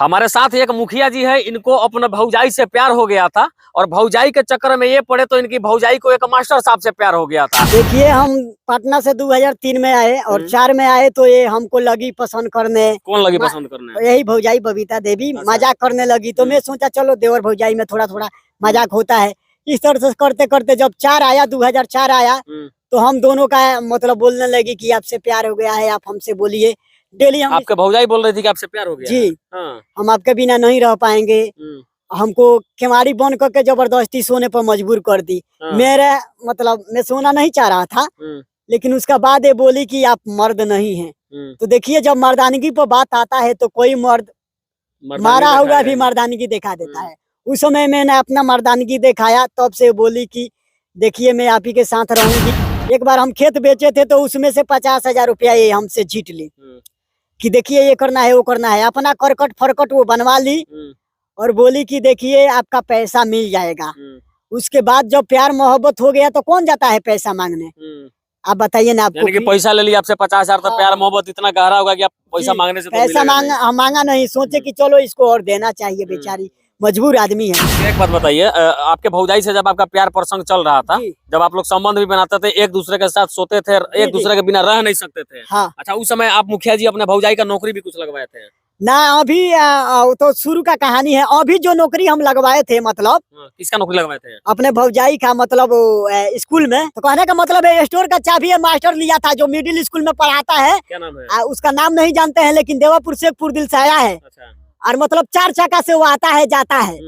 हमारे साथ एक मुखिया जी है, इनको अपने भौजाई से प्यार हो गया था और भौजाई के चक्कर में ये पड़े तो इनकी भौजाई को एक मास्टर साहब से प्यार हो गया था। देखिए, हम पटना से 2003 में आए और 4 में आए तो ये हमको लगी पसंद करने। कौन लगी पसंद करने? यही भौजाई बबीता देवी मजाक करने लगी तो मैं सोचा चलो देवर भौजाई में थोड़ा थोड़ा मजाक होता है। इस तरह से करते करते जब 4 आया 2004 आया तो हम दोनों का मतलब बोलने लगी कि आपसे प्यार हो गया है, आप हमसे बोलिए। डेली हम आपके भौजाई बोल रही थी कि आपसे प्यार हो गया? जी हाँ। हम आपके बिना नहीं रह पाएंगे। हमको केवाड़ी बंद करके जबरदस्ती सोने पर मजबूर कर दी। मेरे मतलब मैं सोना नहीं चाह रहा था, लेकिन उसका बाद ये बोली कि आप मर्द नहीं हैं। तो देखिए, जब मर्दानगी पर बात आता है तो कोई मर्द मारा हुआ भी मर्दानगी दिखा देता है। उस समय मैंने अपना मर्दानगी दिखाया, तब से बोली कि देखिए मैं आप ही के साथ रहूंगी। एक बार हम खेत बेचे थे तो उसमें से 50,000 रुपया ये हमसे जीत ली कि देखिए ये करना है वो करना है। अपना करकट फरकट वो बनवा ली और बोली कि देखिए आपका पैसा मिल जाएगा। उसके बाद जब प्यार मोहब्बत हो गया तो कौन जाता है पैसा मांगने? आप बताइए ना। आपको यानी कि पैसा ले लिया आपसे 50,000 तो प्यार मोहब्बत इतना गहरा होगा कि आप पैसा मांगने से तो पैसा मांगा नहीं, सोचे कि चलो इसको और देना चाहिए, बेचारी मजबूर आदमी है। एक बात बताइए, आपके भौजाई से जब आपका प्यार प्रसंग चल रहा था, जब आप लोग संबंध भी बनाते थे, एक दूसरे के साथ सोते थे, एक दूसरे के बिना रह नहीं सकते थे। हाँ। अच्छा, उस समय आप मुखिया जी अपने भौजाई का नौकरी भी कुछ लगवाए थे ना? अभी तो शुरू का कहानी है। अभी जो नौकरी हम लगवाए थे, मतलब किसका नौकरी लगवाए थे? अपने भौजाई का, मतलब स्कूल में। तो कहने का मतलब है स्टोर का चाबी मास्टर लिया था जो मिडिल स्कूल में पढ़ाता है। क्या नाम है? उसका नाम नहीं जानते हैं, लेकिन देवापुर शेखपुर दिल से आया है। अच्छा। और मतलब 4 चक्का से वो आता है जाता है,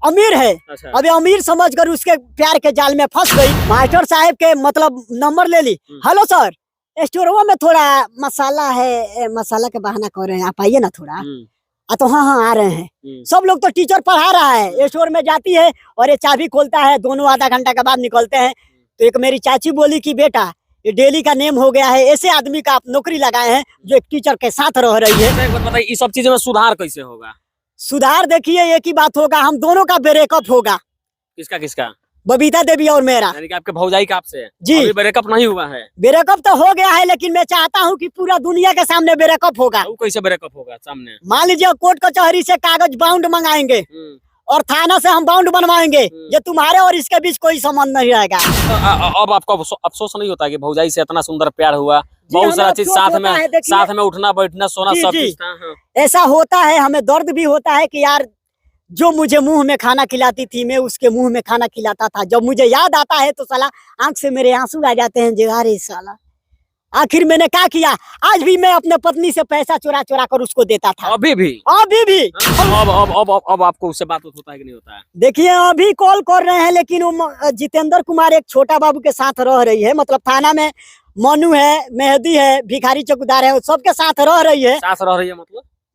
अमीर है। अच्छा। अभी अमीर समझकर उसके प्यार के जाल में फंस गई। मास्टर साहब के मतलब नंबर ले ली। हेलो सर, स्टोरवा में थोड़ा मसाला है, मसाला के बहाना कर रहे हैं, आप आइए ना थोड़ा। तो हाँ आ रहे हैं। सब लोग तो टीचर पढ़ा रहा है, स्टोर में जाती है और ये चाबी खोलता है, दोनों आधा घंटा के बाद निकलते हैं। तो एक मेरी चाची बोली कि बेटा ये डेली का नेम हो गया है, ऐसे आदमी का आप नौकरी लगाए हैं जो एक टीचर के साथ रह रही है। बताइए, इस सब चीजों में सुधार कैसे होगा? सुधार देखिए, एक ही बात होगा, हम दोनों का ब्रेकअप होगा। किसका किसका? बबीता देवी और मेरा। यानी कि आपके भौजाई का आपसे? जी। अभी ब्रेकअप नहीं हुआ है? ब्रेकअप तो हो गया है, लेकिन मैं चाहता हूं कि पूरा दुनिया के सामने ब्रेकअप होगा। वो कैसे ब्रेकअप होगा सामने? मान लीजिए कोर्ट कचहरी से कागज बाउंड मंगाएंगे और थाना से हम बाउंड बनवाएंगे, ये तुम्हारे और इसके बीच कोई संबंध नहीं रहेगा। तो अब आपको अफसोस नहीं होता कि भौजाई से इतना सुंदर प्यार हुआ, बहुत सारा चीज साथ में उठना बैठना सोना सब चीज था। ऐसा होता है, हमें दर्द भी होता है कि यार जो मुझे मुंह में खाना खिलाती थी, मैं उसके मुंह में खाना खिलाता था। जब मुझे याद आता है तो साला आंख से मेरे आंसू आ जाते हैं। अरे साला, आखिर मैंने क्या किया? आज भी मैं अपने पत्नी से पैसा चुरा चुरा कर उसको देता था। अभी भी? अब आपको उससे बात होता है कि नहीं होता है? देखिए, अभी कॉल कर रहे हैं, लेकिन वो जितेंद्र कुमार एक छोटा बाबू के साथ रह रही है। मतलब थाना में मनु है, मेहदी है, भिखारी चौकीदार है, सबके साथ रह रही है। साथ रह रही है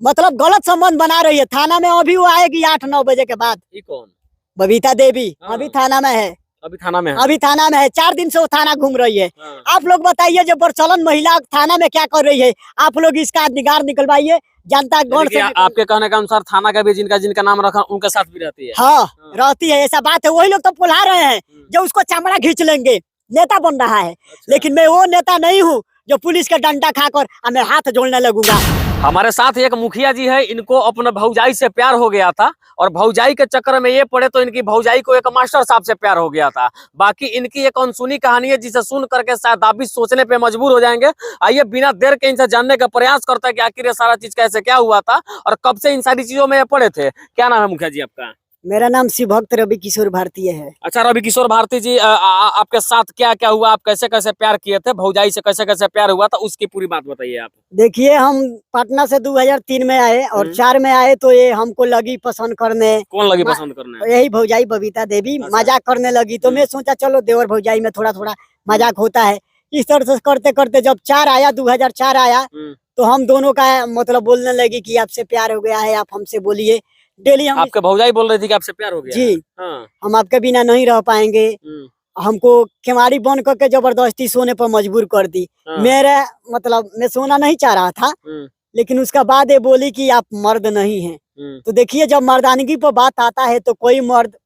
मतलब गलत संबंध बना रही है। थाना में अभी वो आएगी 8-9 बजे के बाद। ये कौन? बबीता देवी अभी थाना में है। अभी थाना में है? अभी थाना में है, 4 दिन से वो थाना घूम रही है। आप लोग बताइए, जब प्रचलन महिला थाना में क्या कर रही है? आप लोग इसका निगार निकलवाइए, जनता गौर से। आपके कहने के अनुसार थाना का भी जिनका नाम रखा उनके साथ भी रहती है? हाँ, रहती है। ऐसा बात है, वही लोग तो पुला रहे हैं जो उसको चमड़ा खींच लेंगे, नेता बन रहा है। लेकिन मैं वो नेता नहीं हूँ जो पुलिस का डंडा खाकर मैं हाथ जोड़ने लगूंगा। हमारे साथ एक मुखिया जी है, इनको अपने भौजाई से प्यार हो गया था और भौजाई के चक्कर में ये पड़े तो इनकी भौजाई को एक मास्टर साहब से प्यार हो गया था। बाकी इनकी एक अनसुनी कहानी है जिसे सुन करके शायद आप भी सोचने पे मजबूर हो जाएंगे। आइए बिना देर के इनसे जानने का प्रयास करते हैं कि आखिर ये सारा चीज कैसे क्या हुआ था और कब से इन सारी चीजों में ये पड़े थे। क्या नाम है मुखिया जी आपका? मेरा नाम शिव भक्त रवि किशोर भारतीय है। अच्छा, रवि किशोर भारती जी, आपके साथ क्या क्या हुआ? आप कैसे कैसे प्यार किए थे? भौजाई से कैसे कैसे प्यार हुआ था, उसकी पूरी बात बताइए आप। देखिए, हम पटना से 2003 में आए और 4 में आए तो ये हमको लगी पसंद करने। कौन लगी पसंद करने? यही भौजाई बबीता देवी मजाक करने लगी तो मैं सोचा चलो देवर भौजाई में थोड़ा थोड़ा मजाक होता है। इस तरह से करते करते जब 2004 आया तो हम दोनों का मतलब बोलने लगी कि आपसे प्यार हो गया है, आप हमसे बोलिए। डेली हम आपके भौजाई बोल रही थी कि आपसे प्यार हो गया? जी। हम आपके बिना नहीं रह पाएंगे। हमको केवाड़ी बंद करके जबरदस्ती सोने पर मजबूर कर दी। मेरे मतलब मैं सोना नहीं चाह रहा था, लेकिन उसका बाद ये बोली कि आप मर्द नहीं हैं। तो देखिए, जब मर्दानगी पर बात आता है तो कोई मर्द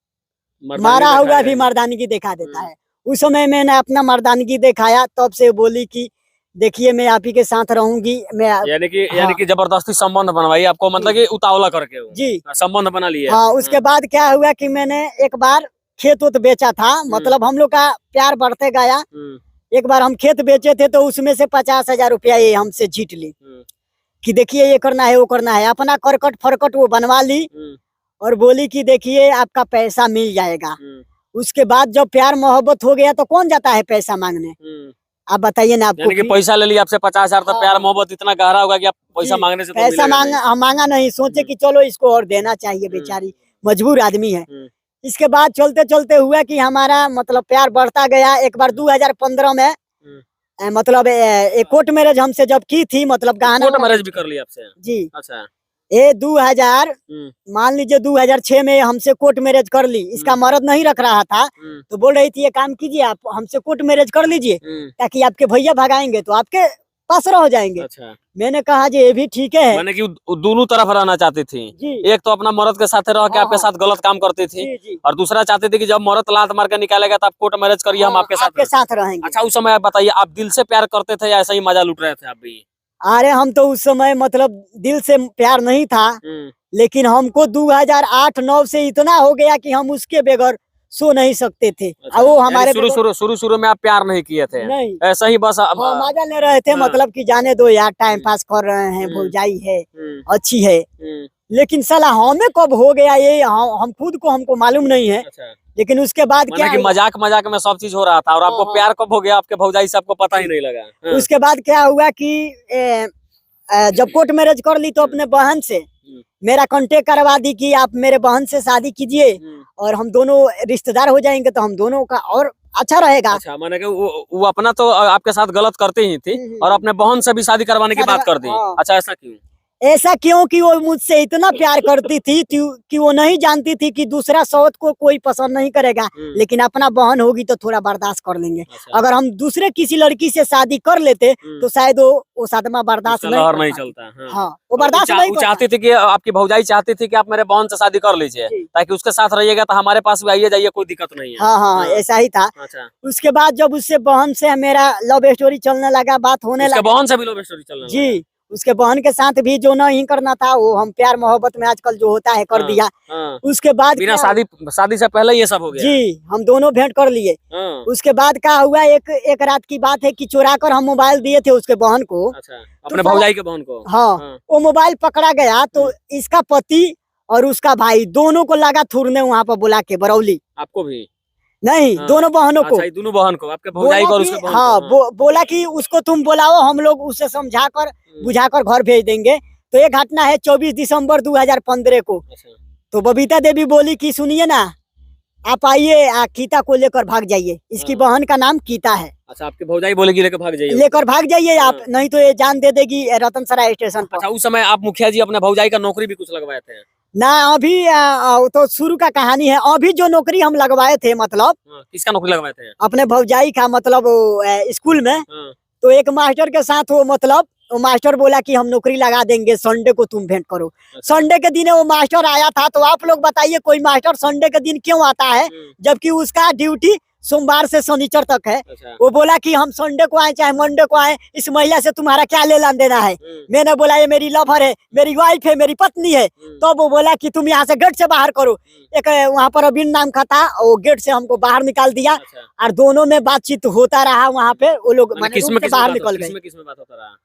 मारा हुआ भी मर्दानगी दिखा देता है। उस समय मैंने अपना मर्दानगी दिखाया, तब से बोली कि देखिए मैं आप ही के साथ रहूंगी मैं। यानी कि जबरदस्ती संबंध बनवाई आपको, मतलब कि उतावला करके जी संबंध बना लिया। हाँ, उसके बाद क्या हुआ कि मैंने एक बार खेत उत बेचा था, मतलब हम लोग का प्यार बढ़ते गया। एक बार हम खेत बेचे थे तो उसमें से 50,000 रुपया ये हमसे जीत ली कि देखिए ये करना है वो करना है, अपना करकट फरकट वो बनवा ली और बोली कि देखिए आपका पैसा मिल जाएगा। उसके बाद जब प्यार मोहब्बत हो गया तो कौन जाता है पैसा मांगने, आप बताइए ना। आपको यानी कि पैसा ले लिया आपसे 50,000, तो प्यार मोहब्बत इतना गहरा होगा कि आप पैसा मांगने से तो पैसा मिलेगा मांगा नहीं, सोचे कि चलो इसको और देना चाहिए, बेचारी मजबूर आदमी है। नहीं। इसके बाद चलते चलते हुआ कि हमारा मतलब प्यार बढ़ता गया। एक बार 2015 में मतलब एक कोर्ट मैरिज हमसे जब की थी, मतलब गहना कोर्ट मैरिज भी कर लिया आपसे? जी अच्छा। ये 2000 मान लीजिए 2006 में हमसे कोर्ट मैरिज कर ली। इसका मर्द नहीं रख रहा था तो बोल रही थी ये काम कीजिए आप हमसे कोर्ट मैरिज कर लीजिए ताकि आपके भैया भगाएंगे तो आपके पास रह जाएंगे। अच्छा। मैंने कहा जी ये भी ठीक है। मैंने कि दोनों तरफ रहना चाहती थी, एक तो अपना मर्द के साथ रह के आपके साथ गलत काम करती थी और दूसरा चाहती थी कि जब मर्द लात मार के निकालेगा तो आप कोर्ट मैरिज करिए, हम आपके साथ रहेंगे। अच्छा, उस समय आप बताइए, आप दिल से प्यार करते थे या ऐसा ही मजा लूट रहे थे आप भी? अरे हम तो उस समय मतलब दिल से प्यार नहीं था, लेकिन हमको 2008-9 से इतना हो गया कि हम उसके बगैर सो नहीं सकते थे। अच्छा, वो हमारे शुरू में आप प्यार नहीं किए थे? नहीं, ऐसा ही बस मजा ले रहे थे, मतलब कि जाने दो यार टाइम पास कर रहे हैं, भौजाई है अच्छी है। लेकिन साला हमें कब हो गया ये हम खुद को हमको मालूम नहीं है। अच्छा। लेकिन उसके बाद क्या कि मजाक मजाक में सब चीज हो रहा था और आपको प्यार कब हो गया आपके भौजाई से आपको पता ही नहीं लगा। उसके बाद क्या हुआ कि जब कोर्ट मैरिज कर ली तो अपने बहन से मेरा कांटेक्ट करवा दी कि आप मेरे बहन से शादी कीजिए और हम दोनों रिश्तेदार हो जाएंगे तो हम दोनों का और अच्छा रहेगा। अच्छा, माने कि वो अपना तो आपके साथ गलत करती ही थी और अपने बहन से भी शादी करवाने की बात कर दी। अच्छा, ऐसा क्यों? ऐसा क्यों कि वो मुझसे इतना प्यार करती थी कि वो नहीं जानती थी कि दूसरा शौहर को कोई पसंद नहीं करेगा, लेकिन अपना बहन होगी तो थोड़ा बर्दाश्त कर लेंगे। अच्छा। अगर हम दूसरे किसी लड़की से शादी कर लेते तो शायद वो सादमा बर्दाश्त नहीं चलता। हाँ, वो बर्दाश्त नहीं चाहती थी कि आपकी भौजाई चाहती थी कि आप मेरे बहन से शादी कर लीजिए ताकि उसके साथ रहिएगा तो हमारे पास भी आइए जाइए, कोई दिक्कत नहीं है। हाँ, ऐसा ही था। अच्छा। उसके बाद जब उससे बहन से मेरा लव स्टोरी चलने लगा, बात होने लगा, बहन से भी लव स्टोरी चलने लगा? जी, उसके बहन के साथ भी जो नहीं करना था वो हम प्यार मोहब्बत में आजकल जो होता है कर दिया। उसके बाद बिना शादी से पहले ये सब हो गया? जी, हम दोनों भेंट कर लिए। उसके बाद क्या हुआ, एक रात की बात है कि चुरा कर हम मोबाइल दिए थे उसके बहन को। अच्छा, अपने भौजाई के बहन को? हाँ, वो मोबाइल पकड़ा गया तो इसका पति और उसका भाई दोनों को लगा थूरने वहाँ पर बुला के बरौली। आपको भी? नहीं, दोनों बहनों को। अच्छा, दोनों बहन को, आपके भौजाई को और उसके बहन हाँ, बोला कि उसको तुम बुलाओ, हम लोग उसे समझा कर बुझा कर घर भेज देंगे। तो ये घटना है 24 दिसंबर 2015 को। तो बबीता देवी बोली कि सुनिए ना, आप आइए, गीता को लेकर भाग जाइए, इसकी बहन का नाम गीता है। अच्छा, आपकी भौजाई बोलेगी लेकर भाग जाइए आप, नहीं तो ये जान दे देगी रतनसराय स्टेशन पर। अच्छा, उस समय आप मुखिया जी अपने भौजाई का नौकरी भी कुछ लगवाए थे? ना, अभी तो शुरू का कहानी है। अभी जो नौकरी हम लगवाए थे, मतलब किसका नौकरी लगवाए थे? अपने भौजाई का, मतलब स्कूल में। तो एक मास्टर के साथ वो मास्टर बोला कि हम नौकरी लगा देंगे, संडे को तुम भेंट करो। संडे के दिन वो मास्टर आया था। तो आप लोग बताइए कोई मास्टर संडे के दिन क्यों आता है जबकि उसका ड्यूटी सोमवार से शनिचर तक है। अच्छा। वो बोला कि हम संडे को आए चाहे मंडे को आए, इस महिला से तुम्हारा क्या लेना देना है। मैंने बोला ये मेरी लवर है, मेरी वाइफ है, मेरी पत्नी है। तो वो बोला कि तुम यहाँ से गेट से बाहर करो। एक वहाँ पर अबिन नाम का था, वो गेट से हमको बाहर निकाल दिया। और दोनों में बातचीत होता रहा वहाँ पे। वो लोग बाहर निकल गए।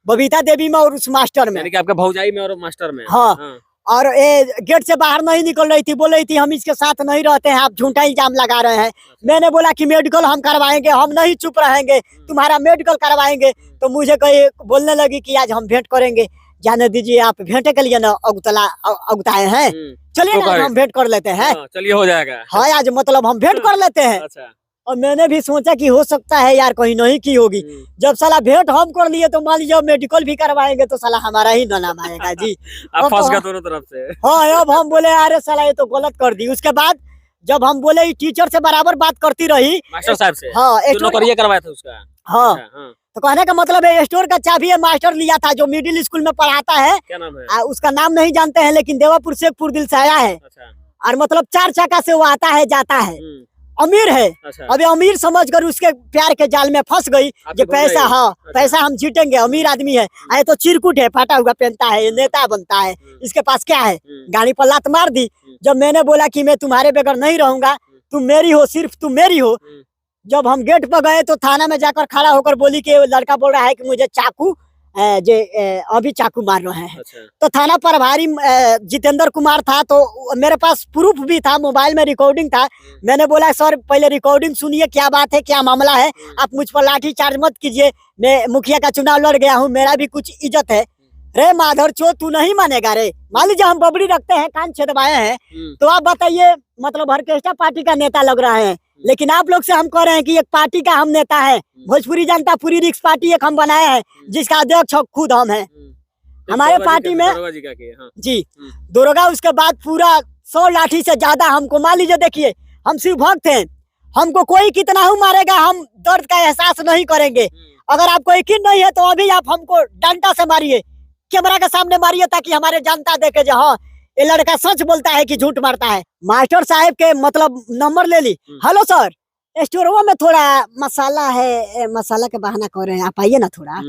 बबीता देवी में और उस मास्टर में, आपके भौजाई में और मास्टर में। हाँ, और गेट से बाहर नहीं निकल रही थी, बोल रही थी हम इसके साथ नहीं रहते हैं, आप झूठा इल्जाम लगा रहे हैं। मैंने बोला कि मेडिकल हम करवाएंगे, हम नहीं चुप रहेंगे, तुम्हारा मेडिकल करवाएंगे। तो मुझे कहीं बोलने लगी कि आज हम भेंट करेंगे। जाने दीजिए, आप भेंट के लिए ना अगुताए हैं, चलिए ना हम भेंट कर लेते हैं। चलिए, हो जाएगा। हाँ, आज मतलब हम भेंट कर लेते हैं। अच्छा। और मैंने भी सोचा कि हो सकता है यार कहीं नहीं की होगी। जब साला भेंट हम कर लिए तो मान लीजिए मेडिकल भी करवाएंगे तो साला हमारा ही नाम आएगा जी। आप फंस गए दोनों तरफ से। हाँ, अब हम बोले अरे साला ये तो गलत कर दी। उसके बाद जब हम बोले टीचर से बराबर बात करती रही, मास्टर साहब से। हाँ, नौकरी करवाया था उसका। हाँ, तो कहने का मतलब है स्टोर का चाबी मास्टर लिया था जो मिडिल स्कूल में पढ़ाता है। क्या नाम है? उसका नाम नहीं जानते हैं, लेकिन देवापुर शेखपुर दिल से आया है। और मतलब 4 चक्का से वो आता है जाता है। अमीर है, अच्छा अभी अमीर समझकर उसके प्यार के जाल में फंस गई। आपकी जो पैसा, भौजाई? हाँ अच्छा। पैसा हम जीतेंगे, अमीर आदमी है, आए तो चिरकुट है, फाटा हुआ पहनता है, ये नेता बनता है, इसके पास क्या है? गाड़ी पर लात मार दी। जब मैंने बोला कि मैं तुम्हारे बगैर नहीं रहूंगा, तुम मेरी हो, सिर्फ तुम मेरी हो। जब हम गेट पर गए तो थाना में जाकर खड़ा होकर बोली कि लड़का बोल रहा है कि मुझे चाकू अभी चाकू मार रहे हैं। अच्छा तो थाना प्रभारी जितेंद्र कुमार था, तो मेरे पास प्रूफ भी था, मोबाइल में रिकॉर्डिंग था। मैंने बोला सर पहले रिकॉर्डिंग सुनिए, क्या बात है, क्या मामला है, आप मुझ पर लाठी चार्ज मत कीजिए, मैं मुखिया का चुनाव लड़ गया हूँ, मेरा भी कुछ इज्जत है। रे माधर चो, तू नहीं मानेगा रे, मान लीजिए हम बबड़ी रखते हैं, कान छेदवाए हैं, तो आप बताइए, मतलब ऑर्केस्ट्रा पार्टी का नेता लग रहा है, लेकिन आप लोग से हम कह रहे हैं कि एक पार्टी का हम नेता है, भोजपुरी जनता पूरी रिक्स पार्टी एक हम बनाए हैं, जिसका अध्यक्ष खुद हम हैं। हमारे पार्टी में जी दरोगा, उसके बाद पूरा 100 लाठी से ज्यादा हमको, मान लीजिए देखिए हम सिर्फ भक्त हैं, हमको कोई कितना ही मारेगा, हम दर्द का एहसास नहीं करेंगे। अगर आपको यकीन नहीं है तो अभी आप हमको डंडा से मारिए, कैमरा के सामने मारिए, ताकि हमारे जनता देखे जो हाँ ये लड़का सच बोलता है कि झूठ मारता है। मास्टर साहब के मतलब नंबर ले ली। हेलो सर, स्टोर में थोड़ा मसाला है, मसाला के बहाना कर रहे हैं, आप आइए ना थोड़ा।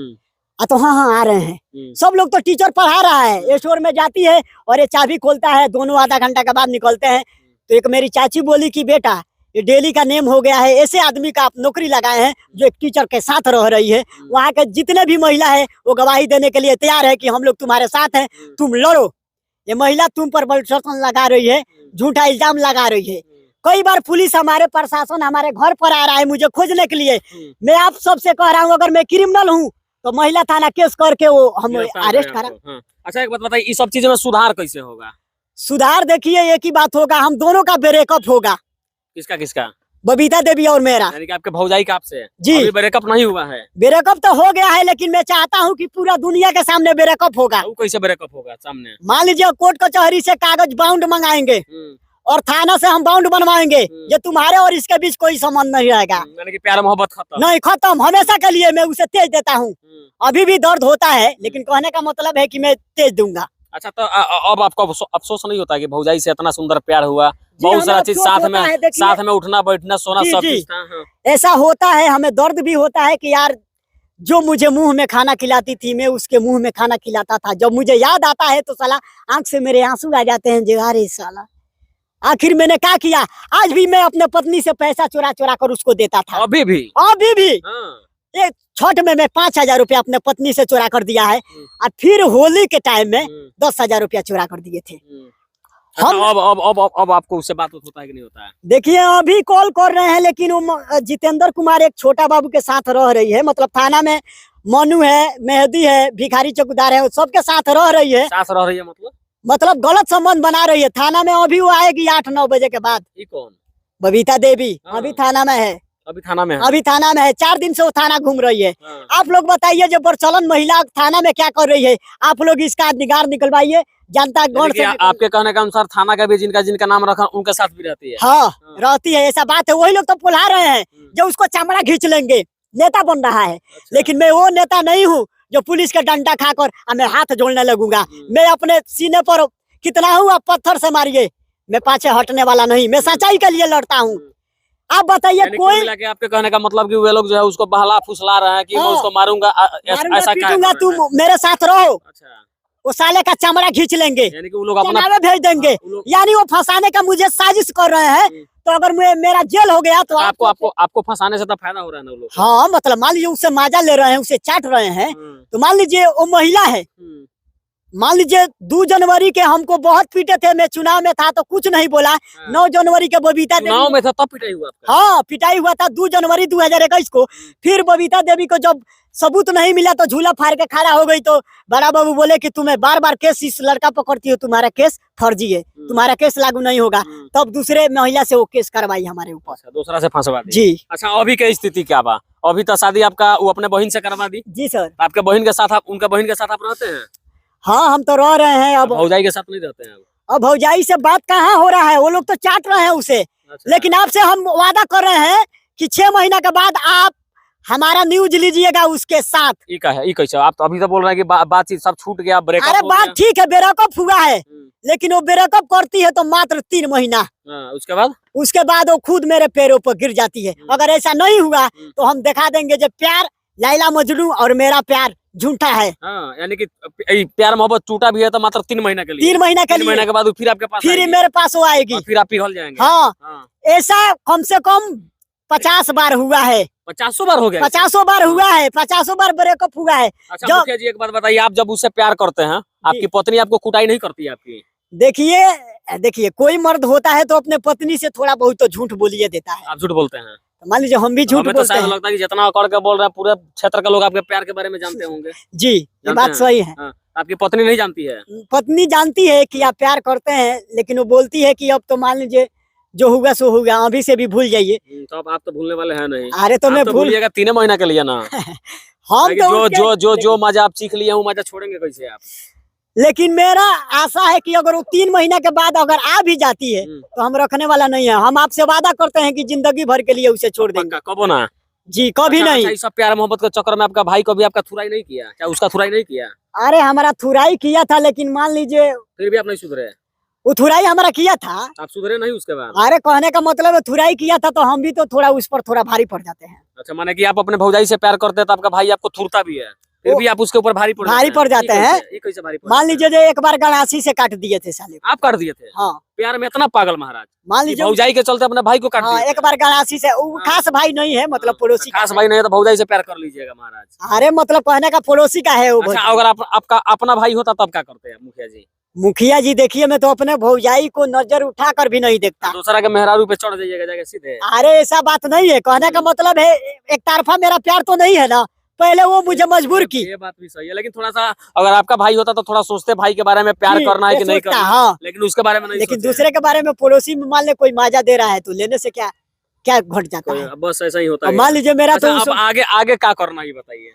तो हाँ हाँ आ रहे हैं। सब लोग तो टीचर पढ़ा रहा है, स्टोर में जाती है और ये चाबी खोलता है, दोनों आधा घंटा के बाद निकलते हैं। तो एक मेरी चाची बोली कि बेटा ये डेली का नेम हो गया है, ऐसे आदमी का आप नौकरी लगाए हैं जो एक टीचर के साथ रह रही है। वहाँ के जितने भी महिला है वो गवाही देने के लिए तैयार है कि हम लोग तुम्हारे साथ हैं, तुम लड़ो। ये महिला तुम पर बलशासन लगा रही है, झूठा इल्जाम लगा रही है। कई बार पुलिस, हमारे प्रशासन हमारे घर पर आ रहा है मुझे खोजने के लिए। मैं आप सबसे कह रहा हूँ, अगर मैं क्रिमिनल हूँ तो महिला थाना केस करके वो हम अरेस्ट करा। अच्छा एक बात बताइए, इस सब चीजों में सुधार कैसे होगा? सुधार देखिए एक ही बात होगा, हम दोनों का ब्रेकअप होगा। किसका किसका? बबीता देवी और मेरा। यानी कि आपके भौजाई का आपसे? जी। अभी ब्रेकअप नहीं हुआ है? ब्रेकअप तो हो गया है, लेकिन मैं चाहता हूँ कि पूरा दुनिया के सामने ब्रेकअप होगा। वो कैसे ब्रेकअप होगा सामने? मान लीजिए कोर्ट कचहरी से कागज बाउंड मंगाएंगे और थाना से हम बाउंड बनवाएंगे, ये तुम्हारे और इसके बीच कोई संबंध नहीं रहेगा। यानी कि प्यार मोहब्बत खत्म? नहीं, खत्म, हमेशा के लिए। मैं उसे तेज देता हूँ, अभी भी दर्द होता है, लेकिन कहने का मतलब है कि मैं तेज दूंगा। अच्छा तो अब आपको अफसोस नहीं होता कि भौजाई से इतना सुंदर प्यार हुआ, बहुत सारा चीज साथ में उठना बैठना सोना सब चीज था? हाँ। ऐसा होता है, हमें दर्द भी होता है कि यार जो मुझे मुंह में खाना खिलाती थी, मैं उसके मुंह में खाना खिलाता था। जब मुझे याद आता है तो साला आंख से मेरे आंसू आ जाते हैं, जो अरे साला आखिर मैंने क्या किया। आज भी मैं अपने पत्नी से पैसा चुरा चुरा कर उसको देता था, अभी भी। हाँ। एक छठ में मैं 5,000 रुपया अपने पत्नी से चुरा कर दिया है, और फिर होली के टाइम में 10,000 रुपया चुरा कर दिए थे। हम अब आपको उससे बात होता है कि नहीं होता है? देखिए अभी कॉल कर रहे हैं, लेकिन वो जितेंद्र कुमार एक छोटा बाबू के साथ रह रही है। मतलब थाना में मनु है, मेहदी है, भिखारी चौकीदार है, सबके साथ रह रही है। मतलब गलत संबंध बना रही है। थाना में अभी वो आएगी 8-9 बजे के बाद। कौन? बबीता देवी। अभी थाना में है, अभी थाना में है। 4 दिन से वो थाना घूम रही है। आप लोग बताइए, जो प्रचलन महिला थाना में क्या कर रही है, आप लोग इसका निगार निकलवाइए। जनता गौर से आपके कहने का अनुसार थाना का भी जिनका नाम रखा उनके साथ भी रहती है? हाँ रहती है, ऐसा बात है। वही लोग तो पुला रहे हैं जो उसको चमड़ा खींच लेंगे, नेता बन रहा है। लेकिन मैं वो नेता नहीं हूँ जो पुलिस का डंडा खाकर मैं हाथ जोड़ने लगूंगा। मैं अपने सीने पर कितना हूँ, आप पत्थर से मारिए, मैं पाछे हटने वाला नहीं। मैं सच्चाई के लिए लड़ता हूँ। आप बताइए कोई आपके कहने का मतलब कि वे लोग जो है उसको बहला फुसला रहे हैं कि मैं उसको मारूंगा, ऐसा पीटूंगा, तुम मेरे साथ रहो। अच्छा। वो साले का चमड़ा खींच लेंगे, यानी कि वो लोग अपना भेज देंगे। यानी वो फंसाने का मुझे साजिश कर रहे हैं। तो अगर मेरा जेल हो गया तो आपको फंसाने से तो फायदा हो रहा है ना वो लोग? हाँ, मतलब मान लीजिए उससे माजा ले रहे हैं, उसे चाट रहे हैं। तो मान लीजिए वो महिला है, मान लीजिए 2 जनवरी के हमको बहुत पीटे थे, मैं चुनाव में था तो कुछ नहीं बोला। 9 जनवरी के बबीता देवी चुनाव में था तब पिटाई हुआ? हाँ पिटाई हुआ था 2 जनवरी 2021 को। फिर बबीता देवी को जब सबूत नहीं मिला तो झूला फाड़ के खड़ा हो गई। तो बड़ा बाबू बोले कि तुम्हें बार बार केस इस लड़का पकड़ती हो, तुम्हारा केस फर्जी है, तुम्हारा केस लागू नहीं होगा। तब दूसरे महिला से वो केस करवाई हमारे ऊपर, दूसरा से फंसवा दी। जी। अच्छा अभी की स्थिति क्या बा? अभी तो शादी आपका वो अपने बहन से करवा दी? जी सर। आपके बहन के साथ उनका बहन के साथ आप रहते हैं? हाँ हम तो रह रहे हैं। अब भौजाई के साथ नहीं रहते हैं? अब भौजाई से बात कहाँ हो रहा है, वो लोग तो चाट रहे हैं उसे। लेकिन आपसे हम वादा कर रहे हैं कि 6 महीना के बाद आप हमारा न्यूज लीजिएगा उसके साथ। ये कैसे? आप तो अभी तो बोल रहे हैं कि बातचीत सब छूट गया, ब्रेकअप हो गया। अरे बात ठीक है, ब्रेकअप हुआ है, लेकिन वो ब्रेकअप करती है तो मात्र 3 महीना, उसके बाद उसके बाद वो खुद मेरे पैरों पर गिर जाती है। अगर ऐसा नहीं हुआ तो हम दिखा देंगे जो प्यार लैला मजनू और मेरा प्यार झूठा है। हाँ, यानी कि प्यार मोहब्बत टूटा भी है तो मात्र 3 महीना के लिए। 3 महीना के 3 लिए। महीने के बाद वो फिर आपके पास फिर आएगी। मेरे पास वो आएगी और फिर आप पिघल जाएंगे। हाँ, हाँ। ऐसा कम से कम 50 बार हुआ है। 50 बार हो गया। 50 बार हुआ है। 50 बार ब्रेकअप हुआ है। अच्छा मुखिया जी, एक बात बताइए, आप जब उससे प्यार करते हैं, आपकी पत्नी आपको कुटाई नहीं करती है आपकी? देखिए कोई मर्द होता है तो अपने पत्नी से थोड़ा बहुत तो झूठ बोलिए देता है। आप झूठ बोलते हैं? तो मान लीजिए हम भी झूठ हमें तो बोलते शायद हैं। लगता है कि जितना अकड़ के बोल रहे हैं पूरे क्षेत्र के लोग आपके प्यार के बारे में जानते होंगे। जी, ये जानते बात हैं? सही है। हाँ, आपकी पत्नी नहीं जानती है? पत्नी जानती है कि आप प्यार करते हैं, लेकिन वो बोलती है कि अब तो मान लीजिए जो होगा सो होगा, अभी से भी भूल जाइए। तो अब आप तो भूलने वाले हैं नहीं। अरे तो मैं तो भूल भूलिएगा 3 महीना के लिए ना। हम तो जो मजा आप सीख लिए, वो मजा छोड़ेंगे कैसे आप? लेकिन मेरा आशा है कि अगर वो 3 महीना के बाद अगर आ भी जाती है तो हम रखने वाला नहीं है। हम आपसे वादा करते हैं कि जिंदगी भर के लिए उसे छोड़ देंगे। कबो ना जी, कभी नहीं। अच्छा, सब प्यार मोहब्बत के चक्कर में आपका भाई को भी आपका थुराई नहीं किया क्या? उसका थुराई नहीं किया? अरे हमारा थुराई किया था, लेकिन मान लीजिए फिर भी आप नहीं सुधरे? वो थुराई हमारा किया था। आप सुधरे नहीं उसके बाद? अरे कहने का मतलब है थुराई किया था तो हम भी तो थोड़ा उस पर थोड़ा भारी पड़ जाते हैं। अच्छा, माने कि आप अपने भौजाई से प्यार करते हैं तो आपका भाई आपको थुरता भी है, फिर भी आप उसके ऊपर भारी पड़ जाते हैं। ये कैसे भारी पड़ मान जाते लीजिए जो एक बार गड़ासी से काट दिए थे साले को। हैं? आप काट दिए थे? हाँ, प्यार में इतना पागल महाराज, मान कि लीजिए भौजाई के चलते अपने भाई को काट हाँ, दिए एक थे। बार गड़ासी से वो हाँ। खास भाई नहीं है, मतलब पड़ोसी का खास है। भाई नहीं है तो भौजाई से प्यार कर लीजिएगा महाराज। अरे मतलब कहने का पड़ोसी का है वो। अच्छा, अगर आपका अपना भाई होता तब क्या करते हैं मुखिया जी? मुखिया जी देखिए, मैं तो अपने भौजाई को नजर उठा कर भी नहीं देखता। दूसरा के मेहरारू पे चढ़ जाइएगा जाके सीधे? अरे ऐसा बात नहीं है। कहने का मतलब है एक तरफा मेरा प्यार तो नहीं है ना। पहले वो मुझे मजबूर की। ये बात भी सही है, लेकिन थोड़ा सा अगर आपका भाई होता तो थोड़ा सोचते भाई के बारे में, प्यार करना है कि नहीं करना। हाँ, लेकिन उसके बारे में नहीं लेकिन सोचे। दूसरे के बारे में पड़ोसी में मान ले कोई माजा दे रहा है तो लेने से क्या क्या घट जाता है। बस ऐसा ही होता और है। मान लीजिए मेरा अच्छा, तो अब आगे क्या करना ये बताइए?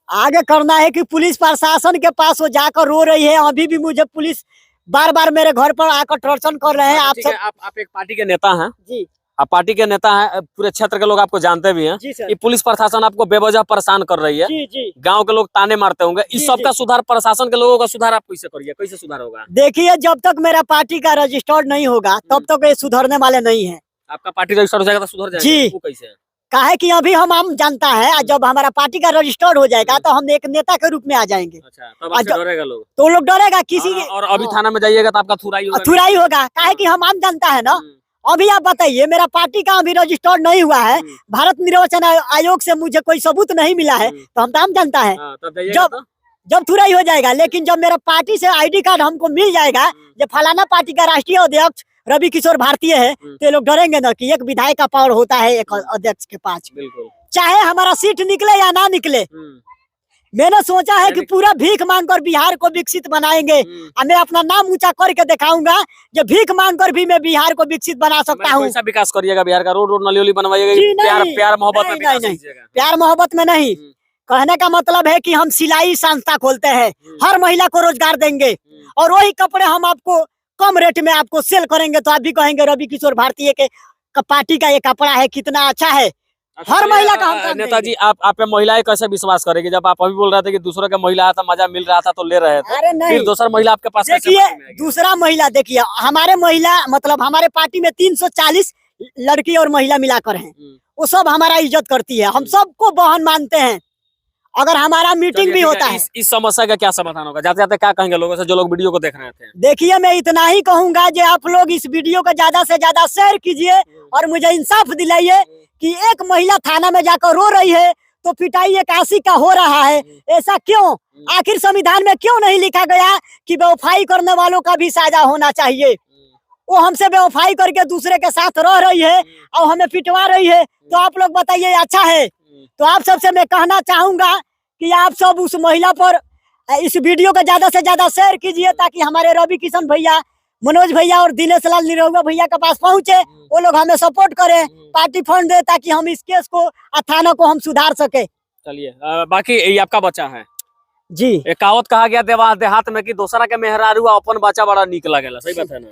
आगे करना है कि पुलिस प्रशासन के पास वो जाकर रो रही है। अभी भी मुझे पुलिस बार बार मेरे घर पर आकर टॉर्चर कर रहे हैं। आप ठीक है, सब आप एक पार्टी के नेता हैं। जी आप पार्टी के नेता हैं, पूरे क्षेत्र के लोग आपको जानते भी हैं। जी सर। ये पुलिस प्रशासन आपको बेवजह परेशान कर रही है, जी जी गांव के लोग ताने मारते होंगे। इस जी, सब जी। का सुधार, प्रशासन के लोगों का सुधार आप कैसे करिए? कैसे सुधार होगा? देखिए, जब तक मेरा पार्टी का रजिस्टर्ड नहीं होगा तब तक ये सुधरने वाले नहीं है। आपका पार्टी रजिस्टर हो जाएगा तो सुधर जाएगा? जी। वो कैसे? काहे कि अभी हम जानता है, और जब हमारा पार्टी का रजिस्टर्ड हो जाएगा तो हम एक नेता के रूप में आ जाएंगे। अच्छा, तब आपसे अच्छा। डरेगा लोग? तो लोग डरेगा किसी और अभी थाना में जाइएगा तो आपका थुराई होगा? थुराई होगा। काहे कि हम आम जनता है ना। अभी आप बताइए, मेरा पार्टी का अभी रजिस्टर्ड नहीं हुआ है। भारत निर्वाचन आयोग से मुझे कोई सबूत नहीं मिला है, तो हम तो आम जनता है। तब जाइएगा तो? जब थुराई हो जाएगा, लेकिन जब मेरा पार्टी से आईडी कार्ड हमको मिल जाएगा, जब फलाना पार्टी का राष्ट्रीय अध्यक्ष रवि किशोर भारतीय है, तो ये लोग डरेंगे ना कि एक विधायक का पावर होता है एक अध्यक्ष के पास। बिल्कुल। चाहे हमारा सीट निकले या ना निकले, मैंने सोचा है कि पूरा भीख मांगकर बिहार को विकसित बनाएंगे। और मैं अपना नाम ऊंचा करके दिखाऊंगा जो भीख मांगकर भी मैं बिहार को विकसित बना सकता हूँ। कैसा विकास करिएगा बिहार का? रोड नली वली बनवाइएगा? जी, प्यार नहीं, प्यार मोहब्बत में नहीं, विकास नहीं, कीजिएगा? प्यार मोहब्बत में नहीं। कहने का मतलब है कि हम सिलाई संस्था खोलते हैं, हर महिला को रोजगार देंगे, और वही कपड़े हम आपको कम रेट में आपको सेल करेंगे तो आप भी कहेंगे रवि किशोर भारतीय के पार्टी का ये कपड़ा है कितना अच्छा है। हर महिला का हम काम नेताजी, आप पे महिलाएं कैसे विश्वास करेगी? जब आप अभी बोल रहे थे कि दूसरों के महिला था, मजा मिल रहा था तो ले रहे थे, अरे नहीं, फिर दूसरा महिला आपके पास कैसे देखिए पार्टी में आएगी? दूसरा महिला, देखिए हमारे महिला मतलब हमारे पार्टी में 340 लड़की और महिला मिलाकर हैं। वो सब हमारा इज्जत करती है, हम सबको बहन मानते हैं। अगर हमारा मीटिंग भी होता है, इस समस्या का क्या समाधान होगा? जाते जाते क्या कहेंगे लोगों से जो लोग वीडियो को देख रहे थे? देखिए मैं इतना ही कहूंगा कि आप लोग इस वीडियो को ज्यादा से ज्यादा शेयर कीजिए और मुझे इंसाफ दिलाइए कि एक महिला थाना में जाकर रो रही है तो पिटाई 81 का हो रहा है। ऐसा क्यों? आखिर संविधान में क्यों नहीं लिखा गया कि बेवफाई करने वालों का भी सजा होना चाहिए? वो हमसे बेवफाई करके दूसरे के साथ रह रही है और हमें पिटवा रही है, तो आप लोग बताइए अच्छा है? तो आप सबसे मैं कहना चाहूंगा कि आप सब उस महिला पर इस वीडियो को ज्यादा से ज्यादा शेयर कीजिए ताकि हमारे रवि किशन भैया, मनोज भैया और दिनेश लाल निरहुआ भैया के पास पहुंचे, वो लोग हमें सपोर्ट करें, पार्टी फंड दे ताकि हम इस केस को, थाना को हम सुधार सके। चलिए, बाकी ये आपका बच्चा है जी। एक कहावत कहा गया देहात में कि दूसरा के मेहरारू अपन बच्चा बड़ा निक लगेला, सही बात है ना?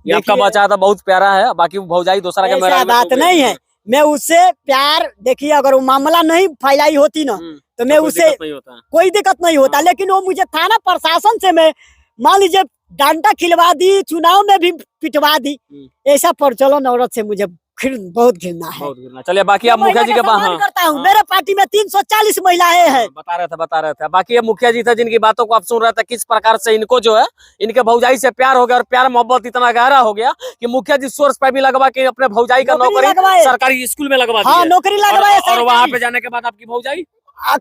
ये आपका बच्चा तो बहुत प्यारा है, बाकी भौजाई दूसरा के मेहरारू बात नहीं है। मैं उससे प्यार, देखिए अगर वो मामला नहीं फैलाई होती ना तो मैं उससे कोई दिक्कत नहीं होता, लेकिन वो मुझे थाना प्रशासन से मैं मान लीजिए डंडा खिलवा दी, चुनाव में भी पिटवा दी। ऐसा प्रचलन औरत से मुझे बहुत घृणा है। बहुत गिरना। चलिए बाकी आप मुखिया जी के सम्मान हाँ, करता हूँ। हाँ। मेरे पार्टी में 340 महिलाएं हैं। बता रहे थे। बाकी ये मुखिया जी थे जिनकी बातों को आप सुन रहे थे, किस प्रकार से इनको जो है इनके भौजाई से प्यार हो गया और प्यार मोहब्बत इतना गहरा हो गया कि मुखिया जी सोर्स पे भी लगवा के अपने भौजाई का नौकरी नौकरी लगवाए। सरकारी स्कूल में लगवा हाँ, दिए। नौकरी लगवाए और वहाँ सरकारी। पे जाने के बाद आपकी भौजाई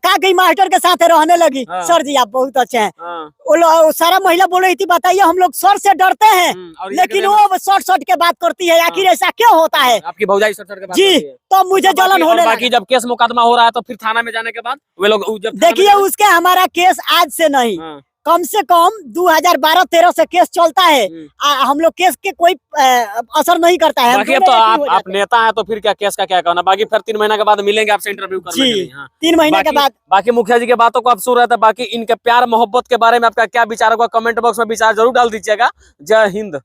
का गई मास्टर के साथ रहने लगी। हाँ। सर जी आप बहुत अच्छे हैं। हाँ। वो सारा महिला बोल रही थी, बताइए हम लोग सर से डरते हैं, और ये लेकिन कहते वो शॉर्ट के बात करती है। आखिर ऐसा क्यों होता है? आपकी भौजाई सर के बात जी, करती है। तो मुझे जलन होने बाकी लगा। जब केस मुकदमा हो रहा है तो फिर थाना में जाने के बाद वे लोग जब थाना में देखिए जाने- उसके हमारा केस आज से नहीं, हाँ। कम से कम 2012-13 से केस चलता है। हम लोग केस के कोई असर नहीं करता है। हम बाकी अब दोनों तो एक ही हो आप जाते हैं। नेता हैं तो फिर क्या केस का क्या कहना। बाकी फिर 3 महीने के बाद मिलेंगे आपसे इंटरव्यू करने के जी, लिए। हाँ। 3 महीने के बाद। बाकी मुखिया जी के बातों को आप सुन रहे थे। बाकी इनके प्यार मोहब्बत के बारे में आपका क्या विचार होगा, कमेंट बॉक्स में विचार जरूर डाल दीजिएगा। जय हिंद।